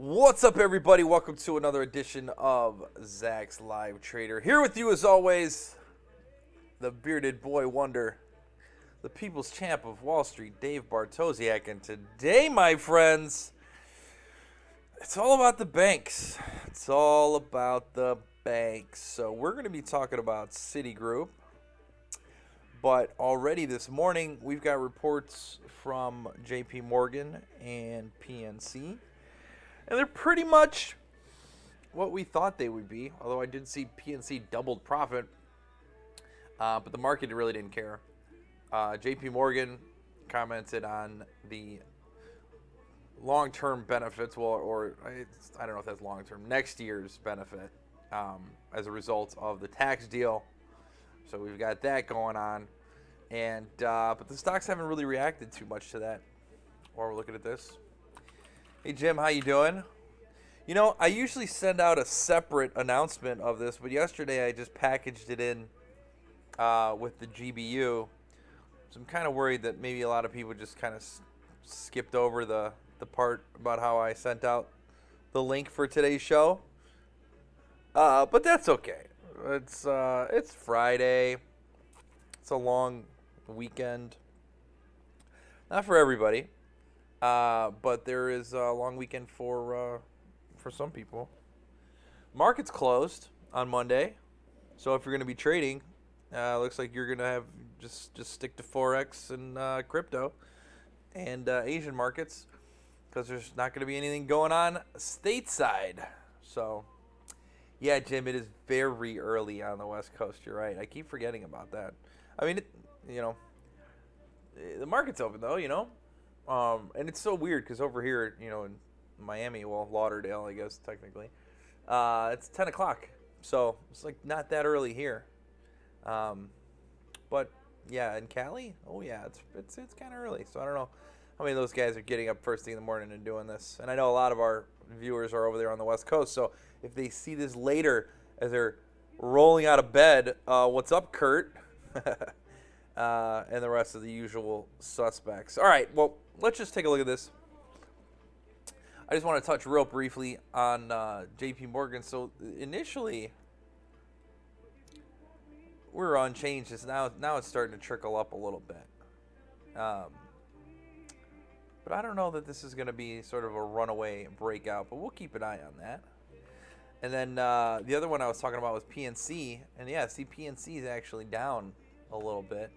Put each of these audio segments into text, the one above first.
What's up, everybody? Welcome to another edition of Zach's Live Trader. Here with you, as always, the bearded boy wonder, the people's champ of Wall Street, Dave Bartosiak. And today, my friends, it's all about the banks. It's all about the banks. So we're going to be talking about Citigroup. But already this morning, we've got reports from JP Morgan and PNC. And they're pretty much what we thought they would be, although I did see PNC doubled profit, but the market really didn't care. JP Morgan commented on the long-term benefits, I don't know if that's long-term, next year's benefit as a result of the tax deal. So we've got that going on, and but the stocks haven't really reacted too much to that. While we're looking at this. Hey, Jim, how you doing? You know, I usually send out a separate announcement of this, but yesterday I just packaged it in with the GBU. So I'm kind of worried that maybe a lot of people just kind of skipped over the part about how I sent out the link for today's show. But that's okay. It's Friday. It's a long weekend. Not for everybody. But there is a long weekend for some people. Market's closed on Monday, so if you're going to be trading, looks like you're going to have just stick to Forex and crypto and Asian markets, because there's not going to be anything going on stateside. So, yeah, Jim, it is very early on the West Coast. You're right. I keep forgetting about that. I mean, the market's open though, and it's so weird because over here, in Miami, well, Lauderdale, I guess, technically, it's 10 o'clock. So it's like not that early here. But, yeah, in Cali, oh, yeah, it's kind of early. So I don't know how many of those guys are getting up first thing in the morning and doing this. And I know a lot of our viewers are over there on the West Coast. So if they see this later as they're rolling out of bed, what's up, Kurt? And the rest of the usual suspects. All right, well, let's just take a look at this. I just want to touch real briefly on JP Morgan. So initially, we were unchanged. Now it's starting to trickle up a little bit. But I don't know that this is going to be sort of a runaway breakout, but we'll keep an eye on that. And then the other one I was talking about was PNC. And yeah, see, PNC is actually down a little bit.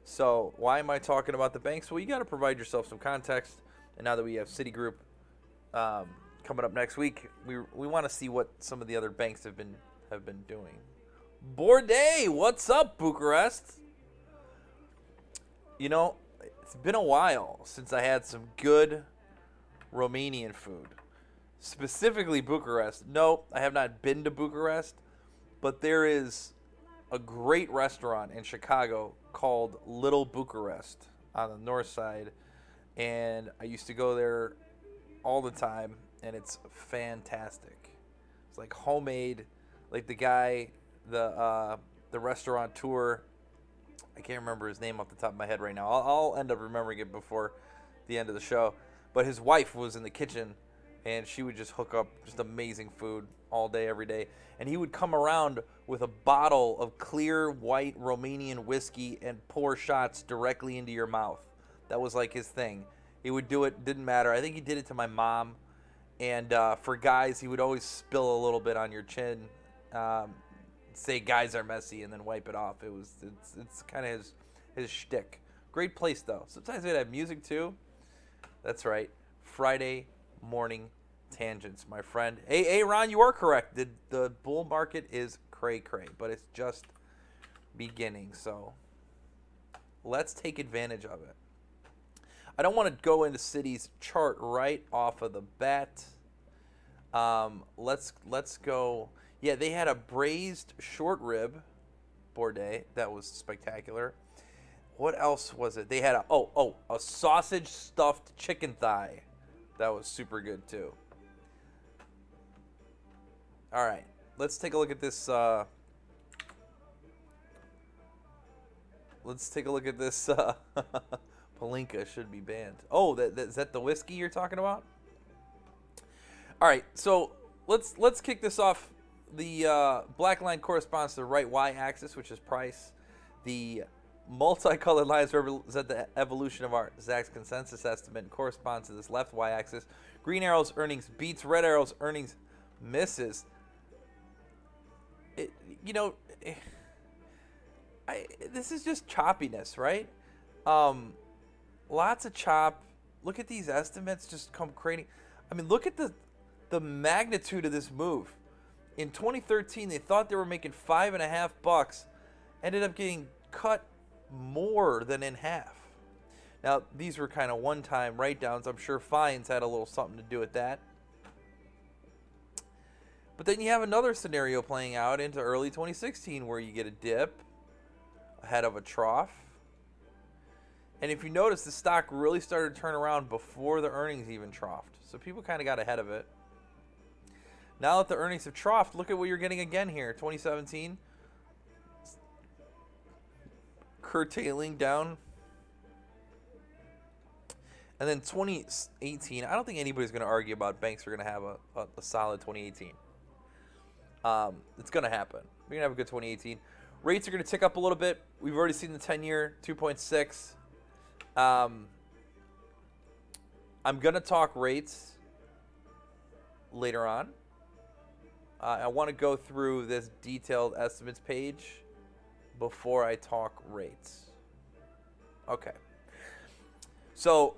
So why am I talking about the banks? Well, you got to provide yourself some context. And now that we have Citigroup coming up next week, we want to see what some of the other banks have been doing. Bourday, what's up, Bucharest? It's been a while since I had some good Romanian food. Specifically Bucharest. No, I have not been to Bucharest, but there is a great restaurant in Chicago called Little Bucharest on the north side, and I used to go there all the time, and it's fantastic. It's like homemade, like the guy, the restaurateur, I can't remember his name off the top of my head right now. I'll end up remembering it before the end of the show, but his wife was in the kitchen, and she would just hook up just amazing food all day, every day. And he would come around with a bottle of clear white Romanian whiskey and pour shots directly into your mouth. That was like his thing. He would do it, didn't matter. I think he did it to my mom. And for guys, he would always spill a little bit on your chin. Say guys are messy and then wipe it off. It's kind of his shtick. Great place, though. Sometimes they'd have music, too. That's right. Friday morning tangents, my friend. Hey, Ron, you are correct. The bull market is cray-cray, but it's just beginning. So let's take advantage of it. I don't want to go into Citi's chart right off of the bat. Let's go. Yeah, they had a braised short rib Bourday that was spectacular. What else was it? They had a sausage stuffed chicken thigh. That was super good too. All right, let's take a look at this. Let's take a look at this. Palinka should be banned. Oh, is that the whiskey you're talking about? All right, so let's kick this off. The black line corresponds to the right y-axis, which is price. The multicolored lines represent the evolution of our Zacks consensus estimate and corresponds to this left y-axis. Green arrows, earnings beats. Red arrows, earnings misses. This is just choppiness, right? Lots of chop. Look at these estimates just come crazy. I mean, look at the magnitude of this move. In 2013, they thought they were making $5.50, ended up getting cut more than in half. Now, these were kind of one-time write-downs. I'm sure fines had a little something to do with that. But then you have another scenario playing out into early 2016 where you get a dip ahead of a trough. And if you notice, the stock really started to turn around before the earnings even troughed. So people kind of got ahead of it. Now that the earnings have troughed, look at what you're getting again here. 2017, curtailing down. And then 2018, I don't think anybody's going to argue about banks are going to have a solid 2018. It's going to happen. We're going to have a good 2018. Rates are going to tick up a little bit. We've already seen the 10-year, 2.6. I'm going to talk rates later on. I want to go through this detailed estimates page before I talk rates. Okay. So,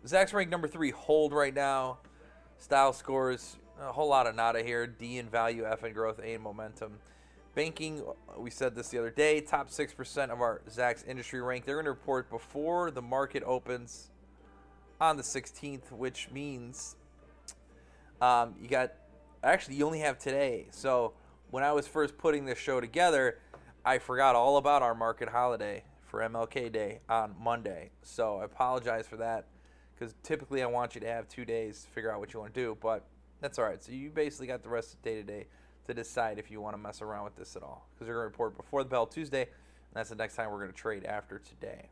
Zacks ranked number 3, hold right now. Style scores, a whole lot of nada here. D in value, F in growth, A in momentum. Banking, we said this the other day, top 6% of our Zacks industry rank. They're going to report before the market opens on the 16th, which means you only have today. So when I was first putting this show together, I forgot all about our market holiday for MLK Day on Monday. So I apologize for that, because typically I want you to have 2 days to figure out what you want to do, but that's all right. So you basically got the rest of the day today to decide if you want to mess around with this at all, because they're going to report before the bell Tuesday, and that's the next time we're going to trade after today.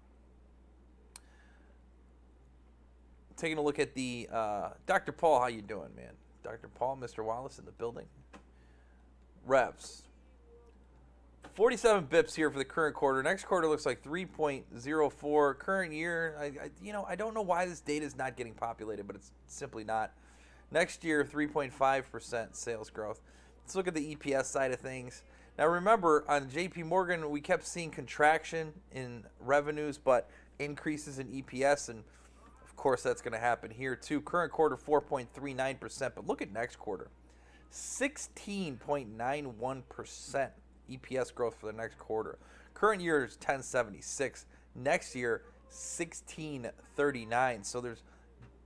Taking a look at the Dr. Paul, how you doing, man? Dr. Paul, Mr. Wallace in the building. Revs. 47 bips here for the current quarter. Next quarter looks like 3.04. Current year, I don't know why this data is not getting populated, but it's simply not. Next year, 3.5% sales growth. Let's look at the EPS side of things. Now remember, on JP Morgan, we kept seeing contraction in revenues, but increases in EPS, and of course that's going to happen here too. Current quarter, 4.39%, but look at next quarter. 16.91% EPS growth for the next quarter. Current year is 10.76. Next year, 16.39. So there's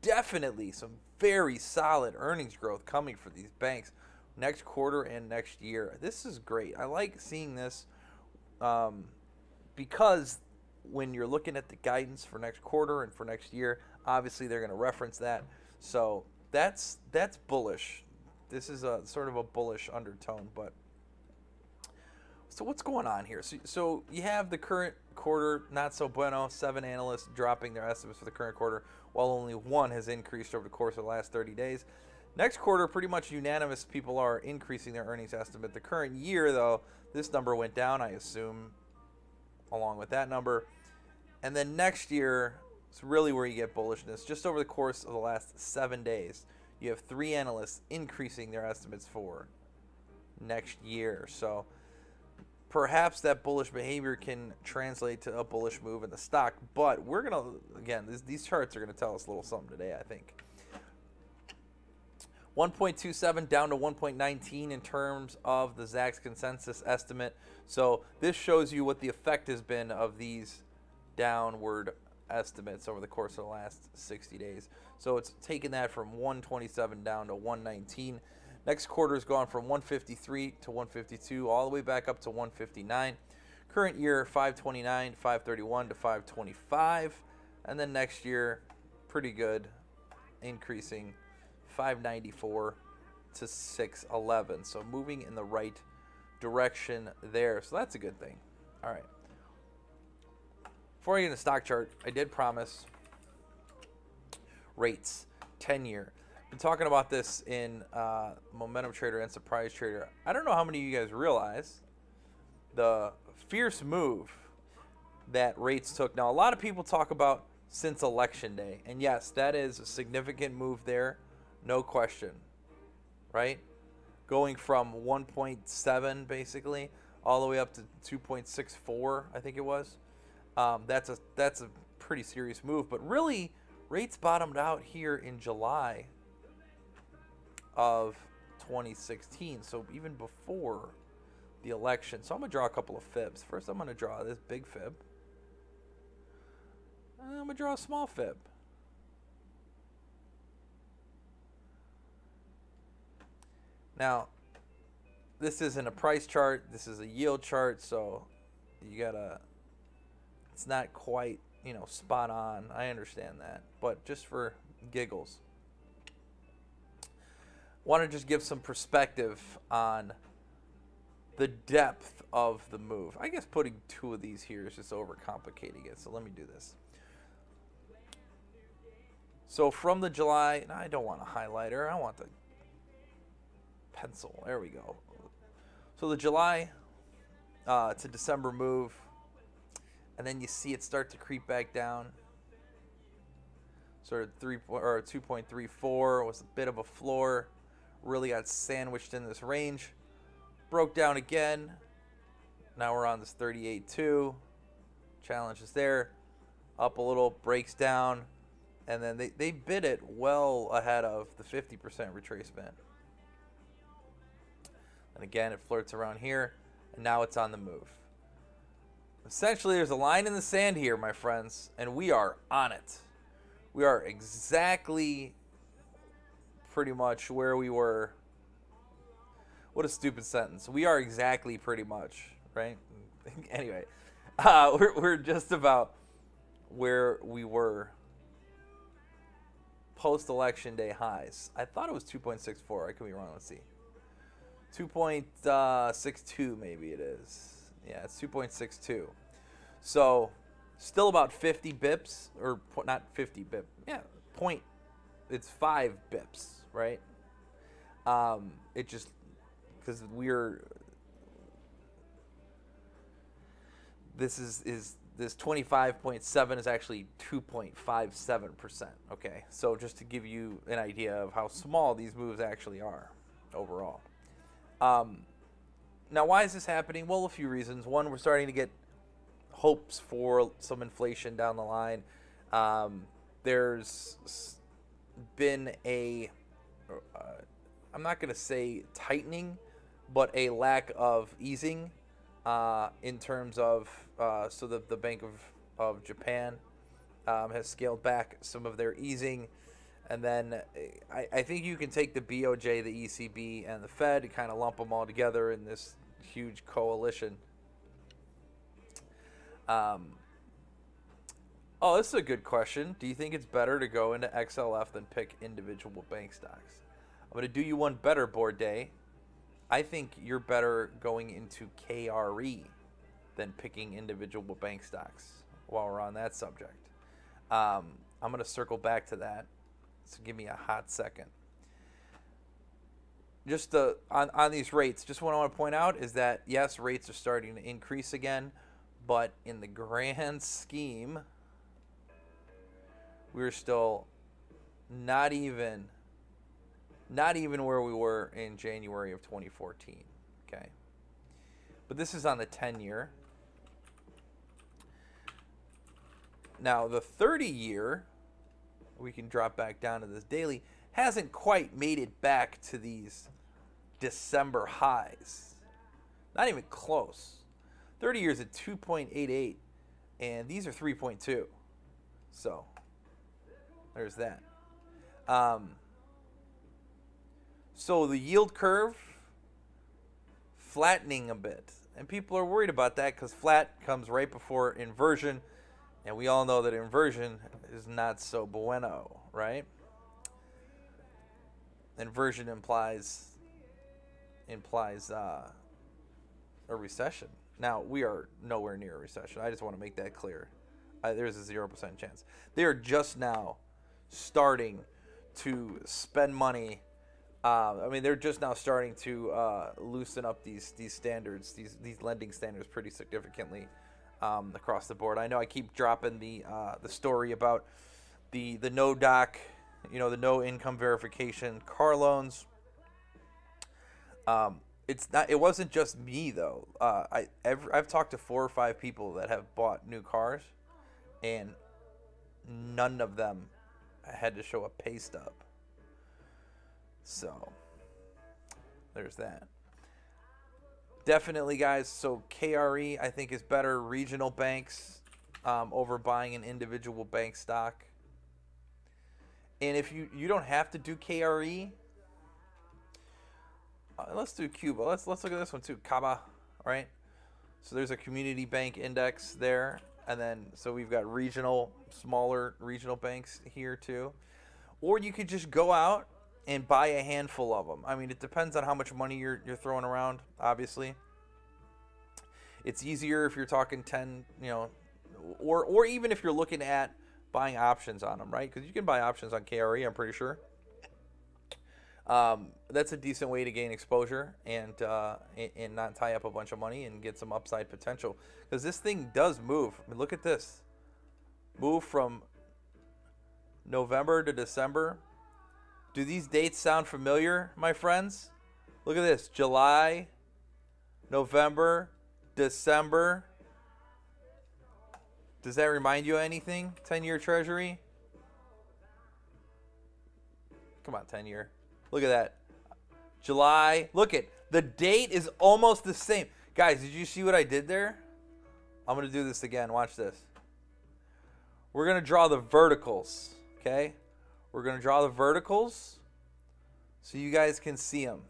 definitely some very solid earnings growth coming for these banks next quarter and next year. This is great. I like seeing this because when you're looking at the guidance for next quarter and for next year, obviously they're going to reference that. So that's bullish. This is a sort of a bullish undertone, but so what's going on here? So you have the current quarter, not so bueno. 7 analysts dropping their estimates for the current quarter, while only 1 has increased over the course of the last 30 days. Next quarter, pretty much unanimous people are increasing their earnings estimate. The current year, though, this number went down, I assume, along with that number. And then next year, it's really where you get bullishness. Just over the course of the last 7 days, you have 3 analysts increasing their estimates for next year. So perhaps that bullish behavior can translate to a bullish move in the stock. But we're going to, again, these charts are going to tell us a little something today, I think. 1.27 down to 1.19 in terms of the Zacks consensus estimate. So this shows you what the effect has been of these downward estimates over the course of the last 60 days. So it's taken that from 127 down to 119. Next quarter has gone from 153 to 152, all the way back up to 159. Current year, 529, 531 to 525. And then next year, pretty good, increasing 594 to 611. So moving in the right direction there. So that's a good thing. All right. Before I get into the stock chart, I did promise rates, 10-year. Been talking about this in Momentum Trader and Surprise Trader. I don't know how many of you guys realize the fierce move that rates took. Now, a lot of people talk about since Election Day, and yes, that is a significant move there, no question, right? Going from 1.7 basically all the way up to 2.64, I think it was. That's a pretty serious move, but really, rates bottomed out here in July of 2016, so even before the election. So I'm going to draw a couple of fibs. First, I'm going to draw this big fib. And I'm going to draw a small fib. Now, this isn't a price chart. This is a yield chart, so you got to, it's not quite, you know, spot on. I understand that. But just for giggles, want to just give some perspective on the depth of the move. I guess putting two of these here is just overcomplicating it, so let me do this. So from the July, I don't want a highlighter, I want the pencil. There we go. So the July to December move, and then you see it start to creep back down. Sort of 2.34 was a bit of a floor. Really got sandwiched in this range. Broke down again. Now we're on this 38.2. Challenge is there. Up a little, breaks down. And then they bid it well ahead of the 50% retracement. And again, it flirts around here. And now it's on the move. Essentially, there's a line in the sand here, my friends. And we are on it. We are exactly pretty much where we were. What a stupid sentence. We are exactly pretty much, right? Anyway, we're just about where we were post-election day highs. I thought it was 2.64. I could be wrong. Let's see. 2.62 maybe it is. Yeah, it's 2.62. So still about 50 bips, or not 50 bip. Yeah, it's 5 bips, right? It just, because this 25.7 is actually 2.57%. Okay, so just to give you an idea of how small these moves actually are overall. Now, why is this happening? Well, a few reasons. One, we're starting to get hopes for some inflation down the line. There's been a, I'm not going to say tightening, but a lack of easing in terms of, so the Bank of Japan has scaled back some of their easing. And then I think you can take the BOJ, the ECB, and the Fed and kind of lump them all together in this huge coalition. Oh, this is a good question. Do you think it's better to go into XLF than pick individual bank stocks? I'm going to do you one better, Board Day. I think you're better going into KRE than picking individual bank stocks while we're on that subject. I'm going to circle back to that. So give me a hot second. Just on these rates, just what I want to point out is that, yes, rates are starting to increase again, but in the grand scheme, we're still not even where we were in January of 2014, okay? But this is on the 10-year. Now, the 30-year, we can drop back down to this daily, hasn't quite made it back to these December highs. Not even close. 30 years at 2.88, and these are 3.2. So, there's that. So the yield curve flattening a bit. And people are worried about that because flat comes right before inversion. And we all know that inversion is not so bueno, right? Inversion implies a recession. Now, we are nowhere near a recession. I just want to make that clear. There's a 0% chance. They are just now starting to spend money. I mean, they're just now starting to loosen up these standards, these lending standards, pretty significantly across the board. I know I keep dropping the story about the no doc, the no income verification car loans. It wasn't just me though. I've talked to 4 or 5 people that have bought new cars, and none of them had to show a pay stub. So there's that. Definitely, guys. So KRE, I think, is better. Regional banks over buying an individual bank stock. And if you don't have to do KRE, let's do Cuba. Let's look at this one too. CABA, all right? So there's a community bank index there, and then so we've got smaller regional banks here too. Or you could just go out and buy a handful of them. I mean, it depends on how much money you're throwing around, obviously. It's easier if you're talking 10, or even if you're looking at buying options on them, right? Because you can buy options on KRE, I'm pretty sure. That's a decent way to gain exposure and not tie up a bunch of money and get some upside potential. Because this thing does move. I mean, look at this. Move from November to December. Do these dates sound familiar, my friends? Look at this. July, November, December. Does that remind you of anything? 10-year Treasury? Come on, 10-year. Look at that. July. Look at the date is almost the same. Guys, did you see what I did there? I'm going to do this again. Watch this. We're going to draw the verticals, okay? We're going to draw the verticals so you guys can see them.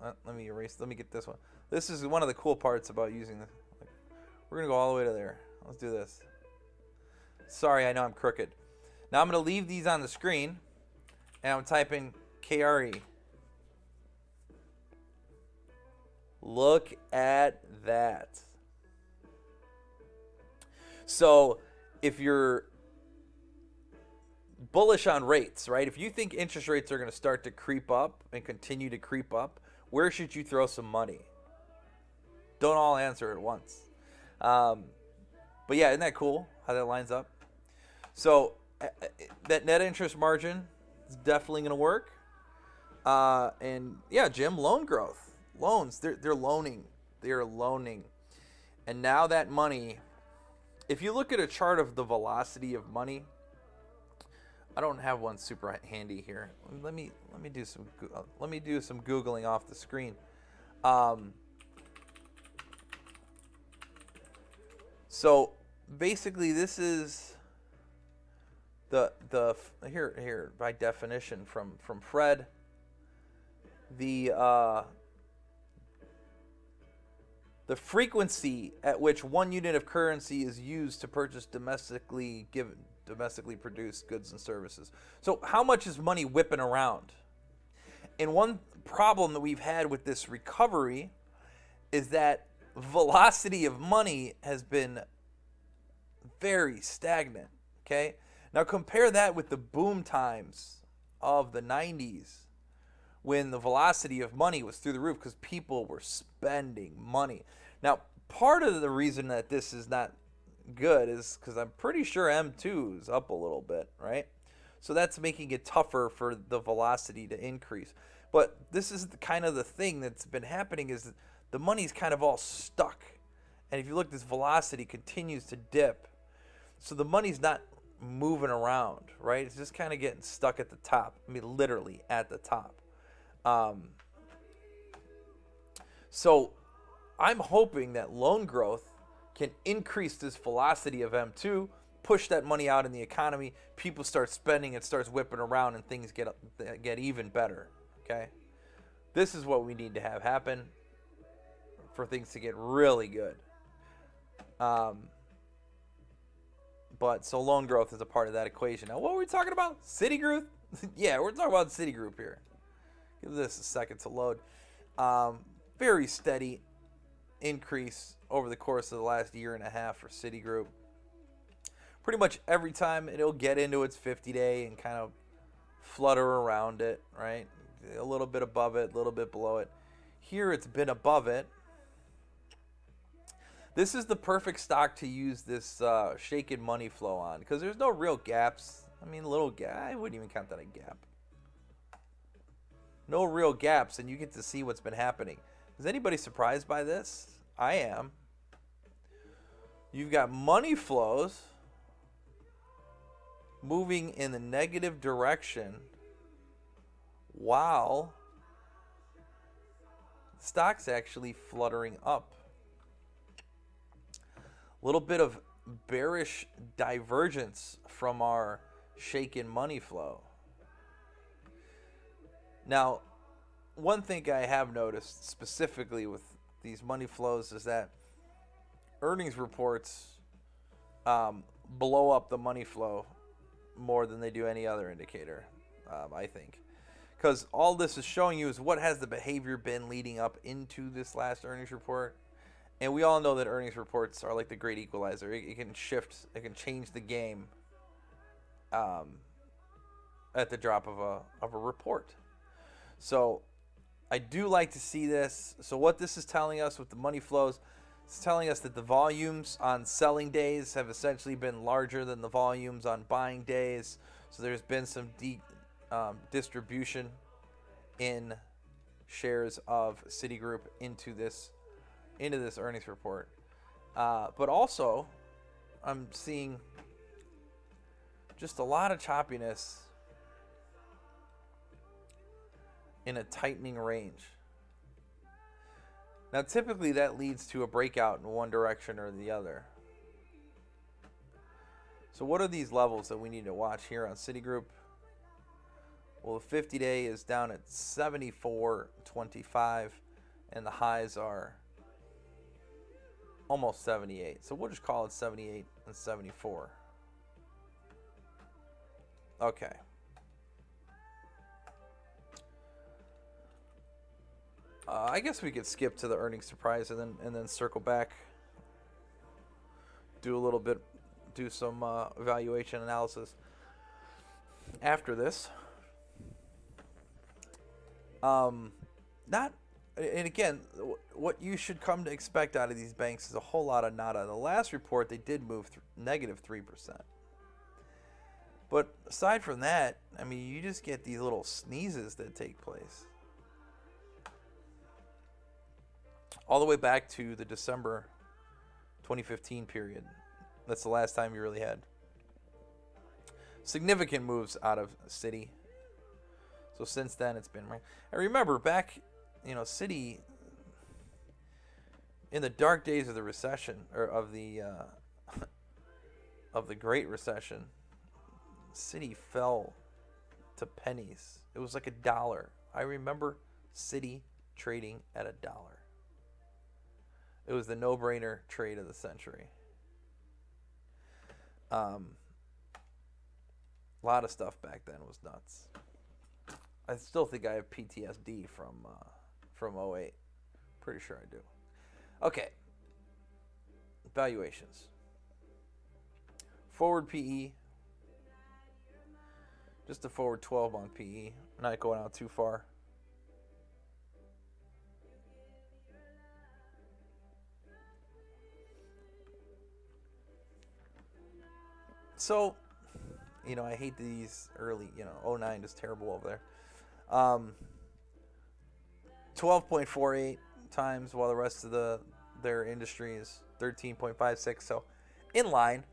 Let me erase. Let me get this one. This is one of the cool parts about using this. We're going to go all the way to there. Let's do this. Sorry, I know I'm crooked. Now I'm going to leave these on the screen, and I'm typing KRE. Look at that. So if you're bullish on rates, right? If you think interest rates are going to start to creep up and continue to creep up, where should you throw some money? Don't all answer at once. But yeah, isn't that cool how that lines up? So that net interest margin is definitely going to work. And yeah, Jim, loan growth. Loans, they're loaning. They're loaning. And now that money, if you look at a chart of the velocity of money, I don't have one super handy here. Let me do some Googling off the screen. So basically, this is the here by definition from Fred. The frequency at which one unit of currency is used to purchase domestically produced goods and services. So how much is money whipping around? And one problem that we've had with this recovery is that velocity of money has been very stagnant, okay? Now compare that with the boom times of the 90s when the velocity of money was through the roof because people were spending money. Now, part of the reason that this is not good is because I'm pretty sure M2 is up a little bit, right? So that's making it tougher for the velocity to increase. But this is kind of the thing that's been happening is that the money's kind of all stuck. And if you look, this velocity continues to dip. So the money's not moving around, right? It's just kind of getting stuck at the top. I mean, literally at the top. So I'm hoping that loan growth can increase this velocity of M2, push that money out in the economy, people start spending, it starts whipping around, and things get even better, okay? This is what we need to have happen for things to get really good. But so loan growth is a part of that equation. Now, what were we talking about? Citigroup? Yeah, we're talking about Citigroup here. Give this a second to load. Very steady increase over the course of the last year and a half for Citigroup. Pretty much every time it'll get into its 50-day and kind of flutter around it, right? A little bit above it, a little bit below it. Here it's been above it. This is the perfect stock to use this shaken money flow on because there's no real gaps. I mean, little gap. I wouldn't even count that a gap. No real gaps, and you get to see what's been happening. Is anybody surprised by this? I am. You've got money flows moving in the negative direction while the stock's actually fluttering up. A little bit of bearish divergence from our shaken money flow. Now, one thing I have noticed specifically with these money flows is that earnings reports blow up the money flow more than they do any other indicator, I think. Because all this is showing you is what has the behavior been leading up into this last earnings report. And we all know that earnings reports are like the great equalizer. It can shift, it can change the game at the drop of a report. So I do like to see this. So what this is telling us with the money flows, it's telling us that the volumes on selling days have essentially been larger than the volumes on buying days. So there's been some distribution in shares of Citigroup into this earnings report. But also, I'm seeing just a lot of choppiness in a tightening range. Now, typically that leads to a breakout in one direction or the other. So what are these levels that we need to watch here on Citigroup? Well, the 50-day is down at 74.25, and the highs are almost 78. So we'll just call it 78 and 74. Okay. I guess we could skip to the earnings surprise and then circle back. Do some valuation analysis after this. And again, what you should come to expect out of these banks is a whole lot of nada. In the last report, they did move negative 3%. But aside from that, I mean, you just get these little sneezes that take place. All the way back to the December 2015 period. That's the last time you really had significant moves out of Citi. So since then, it's been right. I remember back, Citi in the dark days of the recession, or of the Great Recession, Citi fell to pennies. It was like $1. I remember Citi trading at $1. It was the no-brainer trade of the century. A lot of stuff back then was nuts. I still think I have PTSD from 08. Pretty sure I do. Okay. Valuations. Forward PE. Just a forward 12-month PE. Not going out too far. So, I hate these early, 09 is terrible over there. 12.48 times, while the rest of their industry is 13.56. So, in line.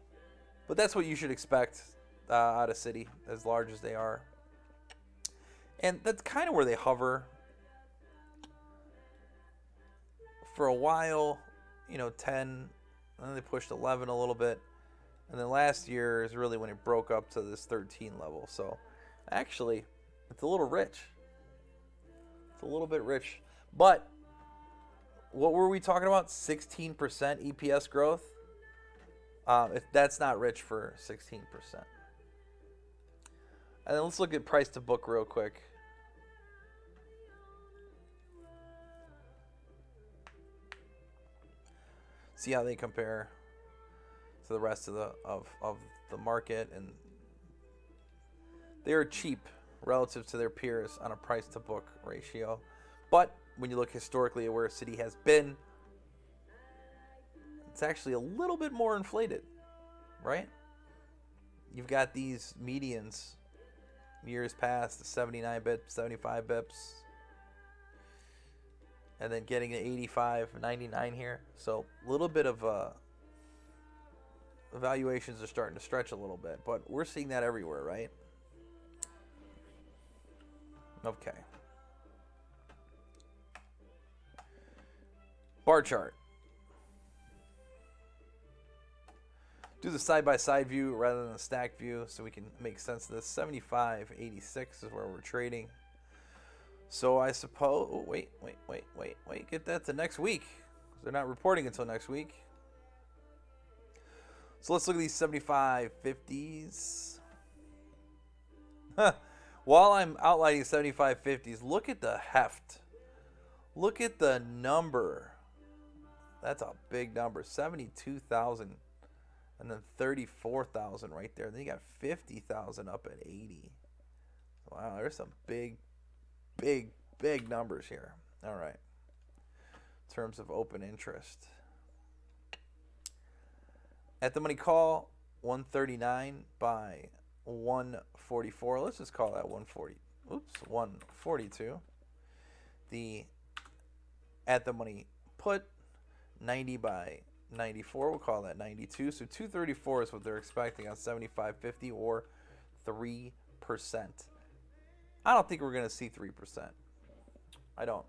But that's what you should expect out of Citi, as large as they are. And that's kind of where they hover. For a while, 10, and then they pushed 11 a little bit. And then last year is really when it broke up to this 13 level. So actually, it's a little rich. It's a little bit rich. But what were we talking about? 16% EPS growth? That's not rich for 16%. And then let's look at price to book real quick. See how they compare to the rest of the market, and they are cheap relative to their peers on a price-to-book ratio. But when you look historically at where Citi has been, it's actually a little bit more inflated, right? You've got these medians years past, the 79 bips, 75 bips, and then getting to 85, 99 here. So a little bit of valuations are starting to stretch a little bit, but we're seeing that everywhere, right? Okay. Bar chart. Do the side-by-side view rather than the stack view so we can make sense of this. 75.86 is where we're trading. So I suppose... Oh, wait. Get that to next week. They're not reporting until next week. So let's look at these 75.50s. While I'm outlining 75.50s, look at the heft. Look at the number. That's a big number. 72,000. And then 34,000 right there. Then you got 50,000 up at 80. Wow, there's some big numbers here. All right. In terms of open interest. At the money call, 139 by 144. Let's just call that 140. Oops, 142. The at the money put, 90 by 94. We'll call that 92. So 234 is what they're expecting on 75.50 or 3%. I don't think we're going to see 3%. I don't.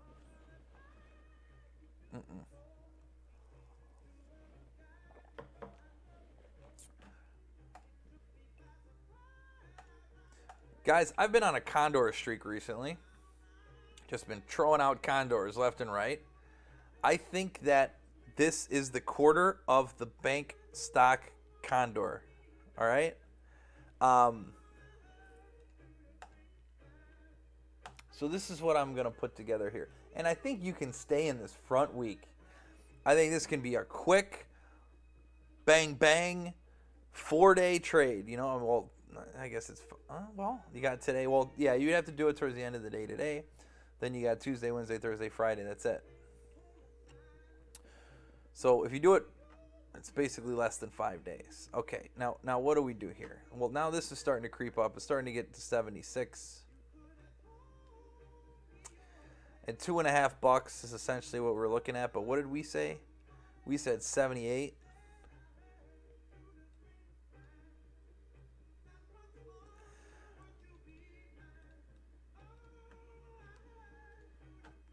Guys, I've been on a condor streak recently. Just been throwing out condors left and right. I think that this is the quarter of the bank stock condor. All right? So this is what I'm going to put together here. And I think you can stay in this front week. I think this can be a quick, bang, 4-day trade. You know, well, I guess it's, well, you got today. Well, yeah, you'd have to do it towards the end of the day today. Then you got Tuesday, Wednesday, Thursday, Friday. That's it. So if you do it, it's basically less than 5 days. Okay, now what do we do here? Well, now this is starting to creep up. It's starting to get to 76. And $2.50 is essentially what we're looking at. But what did we say? We said 78.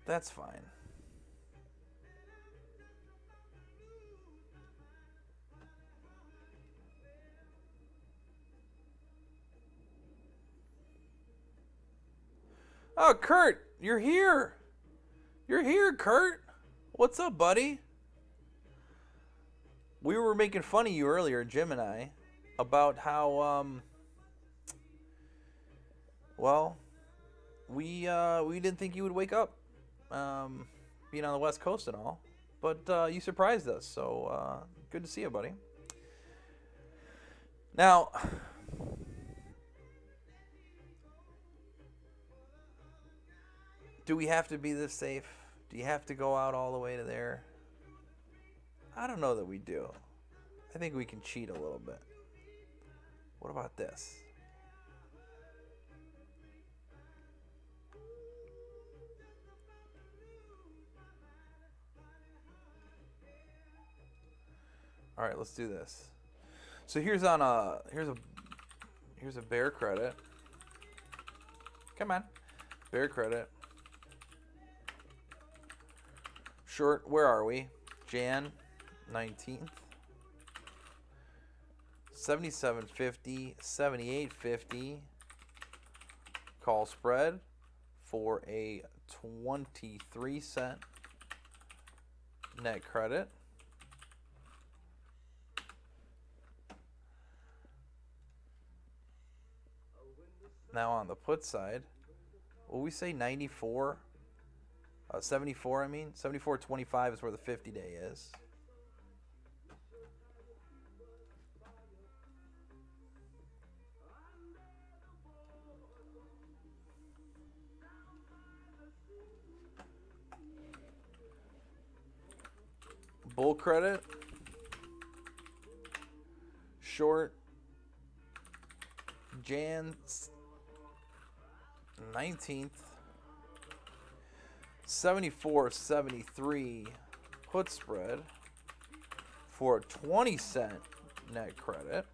That's fine. Oh, Kurt, you're here. You're here, Kurt. What's up, buddy? We were making fun of you earlier, Jim and I, about how, well, we didn't think you would wake up, being on the West Coast and all, but you surprised us, so good to see you, buddy. Now, do we have to be this safe? Do you have to go out all the way to there? I don't know that we do. I think we can cheat a little bit. What about this? All right, let's do this. So here's a bear credit. Come on, bear credit. Short, where are we? Jan 19th. 77.50, 78.50. Call spread for a 23-cent net credit. Now on the put side, will we say 94? 74, I mean. 74.25 is where the 50-day is. bull credit. Short. Jan 19th. 74.73 put spread for a 20-cent net credit.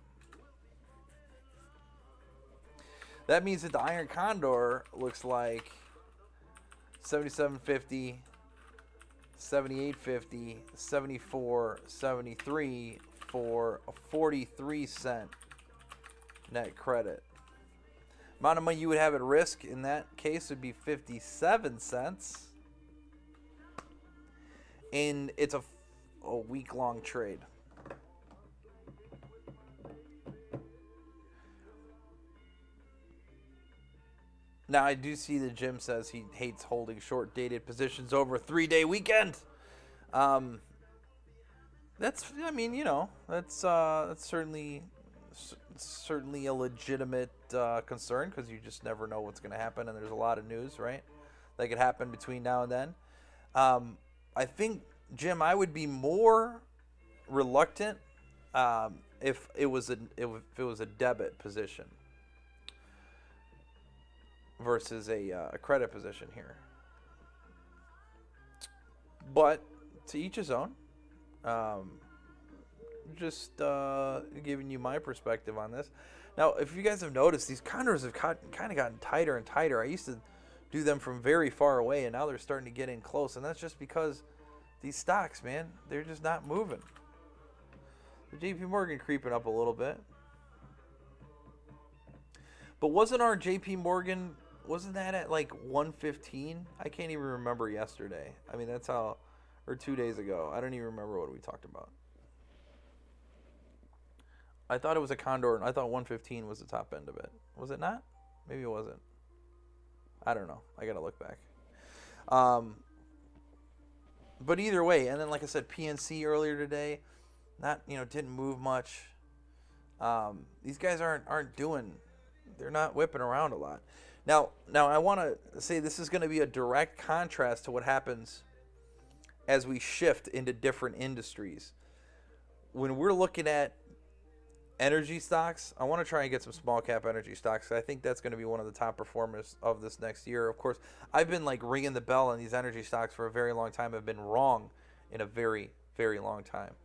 That means that the Iron Condor looks like 77.50, 78.50, 74.73 for a 43-cent net credit. Amount of money you would have at risk in that case would be 57 cents. And it's a week-long trade. Now, I do see that Jim says he hates holding short-dated positions over a 3-day weekend. That's, I mean, you know, that's certainly a legitimate concern, because you just never know what's going to happen, and there's a lot of news, right, that could happen between now and then. I think, Jim, I would be more reluctant if it was a debit position versus a credit position here. But to each his own. Just giving you my perspective on this. Now, if you guys have noticed, these condors have kind of gotten tighter and tighter. I used to do them from very far away, and now they're starting to get in close. And that's just because these stocks, man, they're just not moving. The JP Morgan creeping up a little bit. But wasn't our JP Morgan, wasn't that at like 115? I can't even remember yesterday. I mean, that's how, or 2 days ago. I don't even remember what we talked about. I thought it was a condor, and I thought 115 was the top end of it. Was it not? Maybe it wasn't. I don't know. I got to look back. But either way, and then like I said, PNC earlier today, didn't move much. These guys aren't doing, they're not whipping around a lot. Now I want to say this is going to be a direct contrast to what happens as we shift into different industries. When we're looking at energy stocks, I want to try and get some small cap energy stocks. I think that's going to be one of the top performers of this next year. Of course, I've been like ringing the bell on these energy stocks for a very long time. I've been wrong in a very, very long time.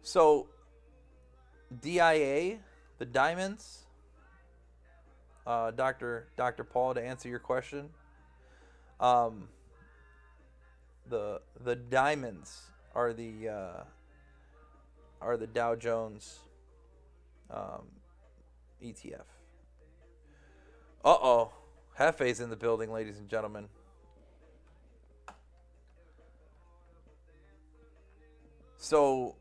So DIA, the diamonds, Dr. Paul, to answer your question. The diamonds are the Dow Jones ETF. Hefe's in the building, ladies and gentlemen. So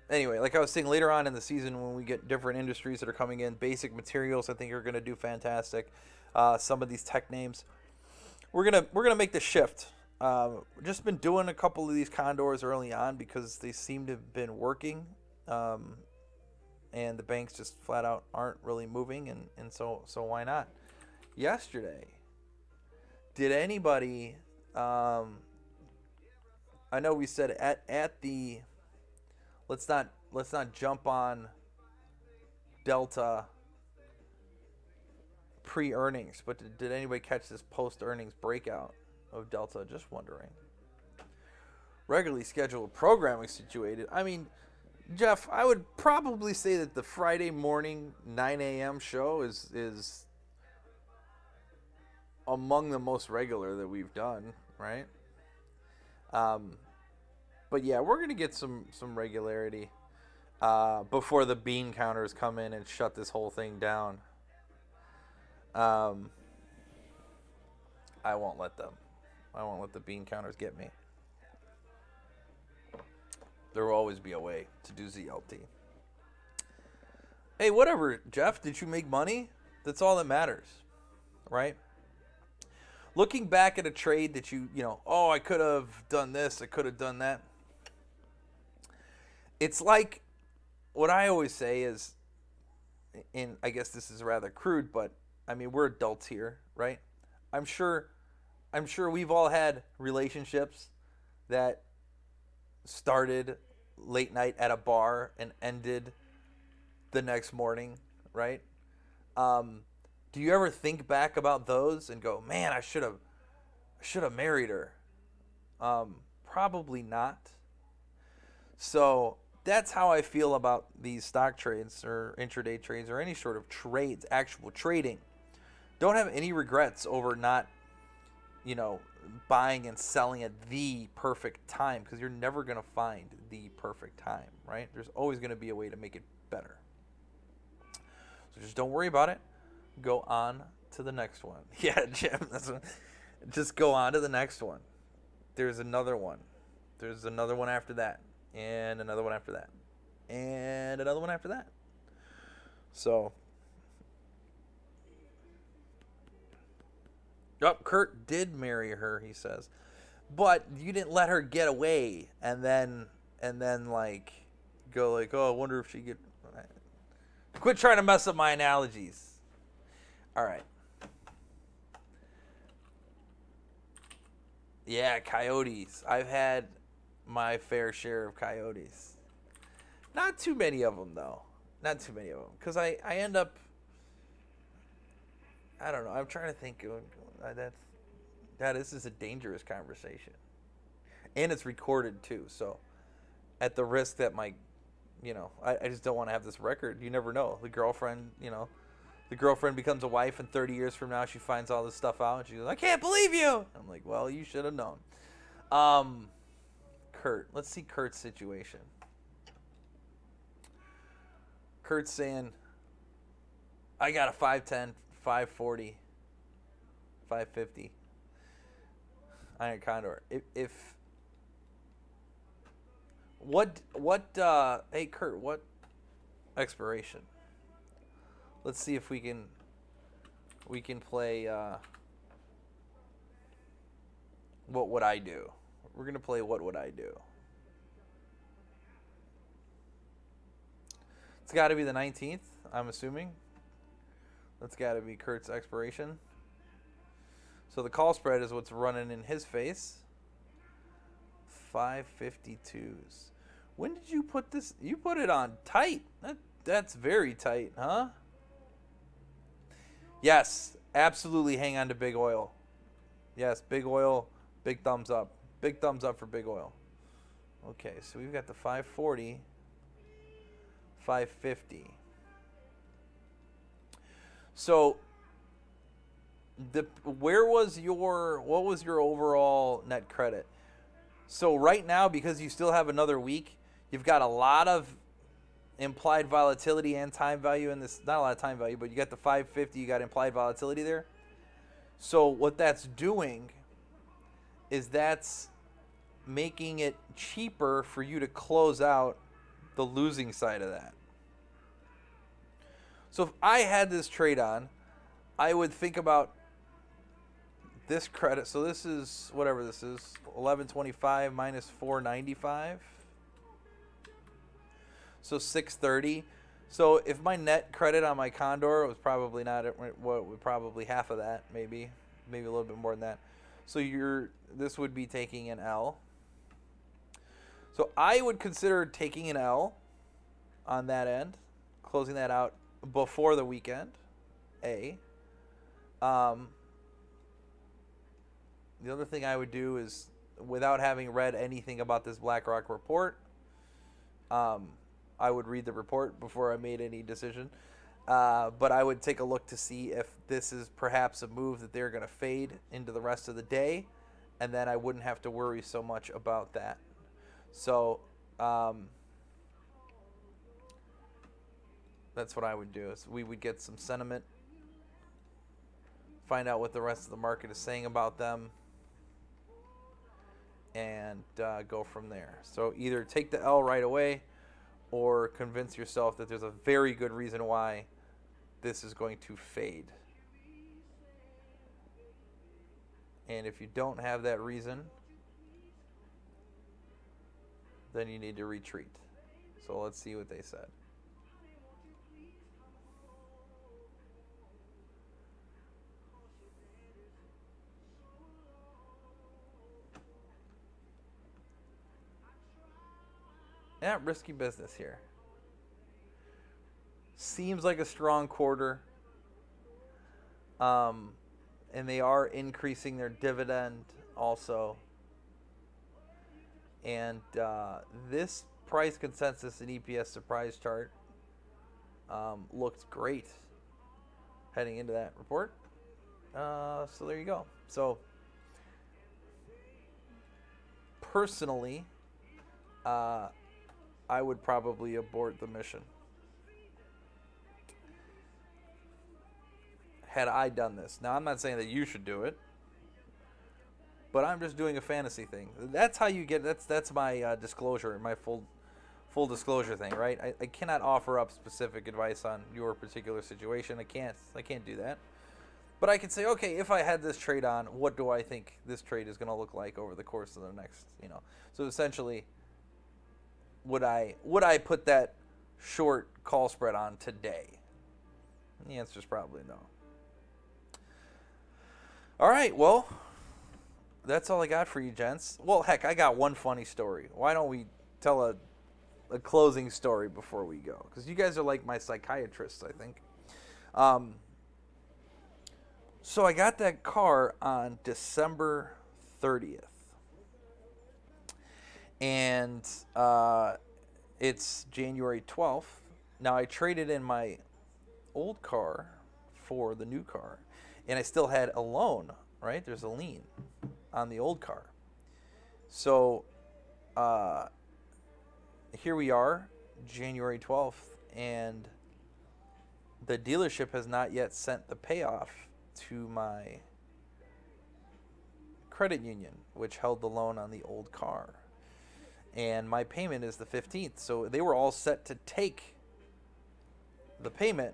anyway, like I was saying, later on in the season, when we get different industries that are coming in, basic materials I think are going to do fantastic. Some of these tech names, we're gonna make the shift. Just been doing a couple of these condors early on because they seem to have been working, and the banks just flat out aren't really moving, and so why not? Yesterday, did anybody? I know we said at the let's not jump on Delta pre-earnings, but did anybody catch this post-earnings breakout of Delta? Just wondering. Regularly scheduled programming situated. I mean, Jeff, I would probably say that the Friday morning 9 a.m. show is among the most regular that we've done, right? But yeah, we're going to get some regularity before the bean counters come in and shut this whole thing down. I won't let them. I won't let the bean counters get me. There will always be a way to do ZLT. Hey, whatever, Jeff. Did you make money? That's all that matters, right? Looking back at a trade that I could have done this, I could have done that. It's like, what I always say is, and I guess this is rather crude, but I mean we're adults here, right? I'm sure I'm sure we've all had relationships that started late night at a bar and ended the next morning, right? Um, do you ever think back about those and go, "Man, I should have married her"? Probably not. So that's how I feel about these stock trades or intraday trades or any sort of trades, actual trading. Don't have any regrets over not, you know, buying and selling at the perfect time because you're never going to find the perfect time, right? There's always going to be a way to make it better. So just don't worry about it. Go on to the next one. Yeah, Jim, just go on to the next one. There's another one. There's another one after that. And another one after that. And another one after that. So, Kurt did marry her, he says. But you didn't let her get away and then like go like, "Oh, I wonder if she get." Quit trying to mess up my analogies. All right. Yeah, coyotes. I've had my fair share of coyotes. Not too many of them, though. Not too many of them. Because I end up, I don't know. I'm trying to think. This is a dangerous conversation. And it's recorded, too. So at the risk that I just don't want to have this record. You never know. The girlfriend becomes a wife, and 30 years from now, she finds all this stuff out, and she goes, "I can't believe you." I'm like, well, you should have known. Kurt. Let's see Kurt's situation. Kurt's saying, I got a 510, 540, 550 iron condor. Hey, Kurt, what expiration? Let's see if we can play What Would I Do? We're going to play What Would I Do? It's got to be the 19th, I'm assuming. That's got to be Kurt's expiration. So the call spread is what's running in his face. 552s. When did you put this? You put it on tight. That's very tight, huh? Yes, absolutely hang on to big oil. Yes, big oil, big thumbs up. Big thumbs up for big oil. Okay, so we've got the 540, 550. So what was your overall net credit? So right now, because you still have another week, you've got a lot of implied volatility and time value in this. Not a lot of time value, but you got the 550, you got implied volatility there. So what that's doing is that's making it cheaper for you to close out the losing side of that. So if I had this trade on, I would think about this credit. So this is whatever this is, 1125 minus 495. So 630. So if my net credit on my Condor was probably not probably half of that, maybe a little bit more than that. So this would be taking an L. So I would consider taking an L on that end, closing that out before the weekend. The other thing I would do is, without having read anything about this BlackRock report, I would read the report before I made any decision. But I would take a look to see if this is perhaps a move that they're going to fade into the rest of the day, and then I wouldn't have to worry so much about that. So that's what I would do. Is we would get some sentiment, find out what the rest of the market is saying about them, and go from there. So either take the L right away, or convince yourself that there's a very good reason why this is going to fade. And if you don't have that reason, then you need to retreat. So let's see what they said. Yeah, risky business here. Seems like a strong quarter. And they are increasing their dividend also. And this price consensus and EPS surprise chart looked great heading into that report. So there you go. So personally, I would probably abort the mission. Had I done this. Now, I'm not saying that you should do it, but I'm just doing a fantasy thing. That's how you get. That's my disclosure, my full disclosure thing, right? I cannot offer up specific advice on your particular situation. I can't do that. But I can say, okay, if I had this trade on, what do I think this trade is going to look like over the course of the next, So essentially, would I put that short call spread on today? And the answer is probably no. All right, well, that's all I got for you, gents. Well, heck, I got one funny story. Why don't we tell a closing story before we go? Because you guys are like my psychiatrists, I think. So I got that car on December 30th. And it's January 12th. Now, I traded in my old car for the new car. And I still had a loan, right? There's a lien on the old car. So here we are, January 12th, and the dealership has not yet sent the payoff to my credit union, which held the loan on the old car. And my payment is the 15th. So they were all set to take the payment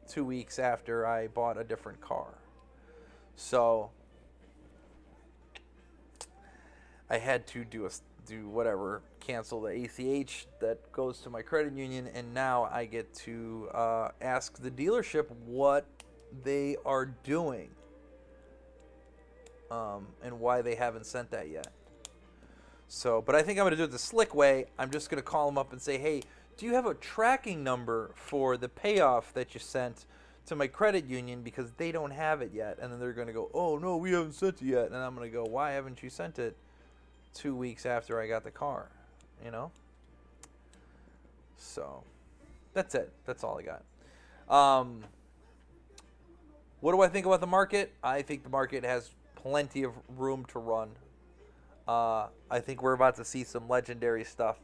2 weeks after I bought a different car. So I had to do whatever, cancel the ACH that goes to my credit union, and now I get to ask the dealership what they are doing and why they haven't sent that yet. So, but I think I'm going to do it the slick way. I'm just going to call them up and say, hey, do you have a tracking number for the payoff that you sent to my credit union, because they don't have it yet? And then they're going to go, oh, no, we haven't sent it yet. And I'm going to go, why haven't you sent it 2 weeks after I got the car? So that's it. That's all I got. What do I think about the market? I think the market has plenty of room to run. I think we're about to see some legendary stuff.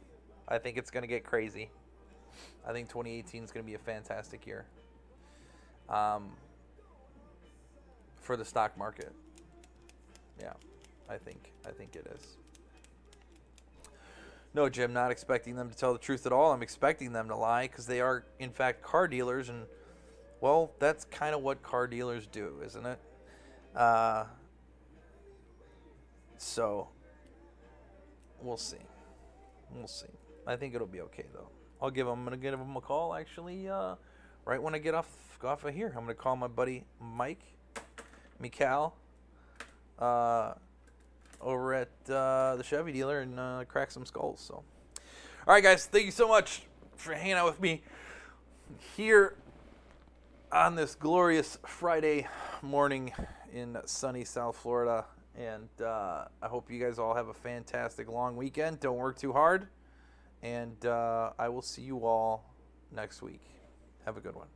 I think it's going to get crazy. I think 2018 is going to be a fantastic year. For the stock market. Yeah, I think it is. No, Jim, not expecting them to tell the truth at all. I'm expecting them to lie, because they are, in fact, car dealers, and, well, that's kind of what car dealers do, isn't it? So, we'll see. We'll see. I think it'll be okay, though. I'm going to give them a call, actually, right when I get off of here. I'm going to call my buddy Mikal, over at the Chevy dealer, and crack some skulls. So, all right, guys, thank you so much for hanging out with me here on this glorious Friday morning in sunny South Florida. And I hope you guys all have a fantastic long weekend. Don't work too hard. And I will see you all next week. Have a good one.